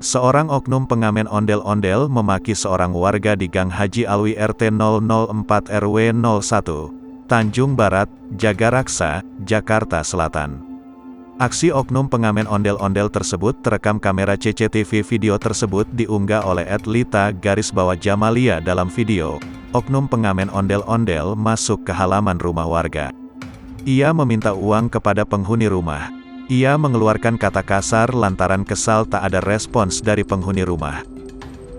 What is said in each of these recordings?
Seorang oknum pengamen ondel-ondel memaki seorang warga di Gang Haji Alwi RT 004 RW 01, Tanjung Barat, Jagaraksa, Jakarta Selatan. Aksi oknum pengamen ondel-ondel tersebut terekam kamera CCTV. Video tersebut diunggah oleh @lita_jamalia. Dalam video, oknum pengamen ondel-ondel masuk ke halaman rumah warga. Ia meminta uang kepada penghuni rumah. Ia mengeluarkan kata kasar lantaran kesal tak ada respons dari penghuni rumah.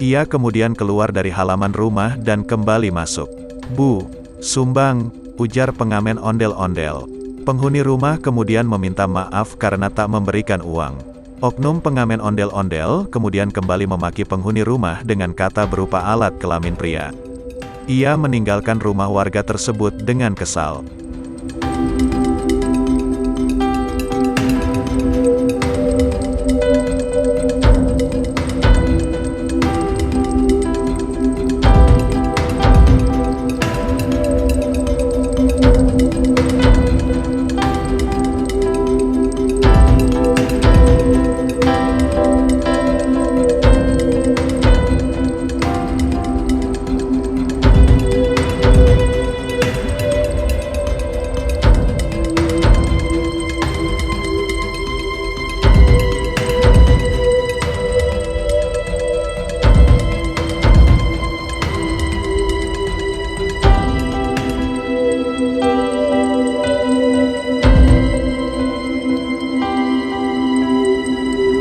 Ia kemudian keluar dari halaman rumah dan kembali masuk. "Bu, sumbang," ujar pengamen ondel-ondel. Penghuni rumah kemudian meminta maaf karena tak memberikan uang. Oknum pengamen ondel-ondel kemudian kembali memaki penghuni rumah dengan kata berupa alat kelamin pria. Ia meninggalkan rumah warga tersebut dengan kesal.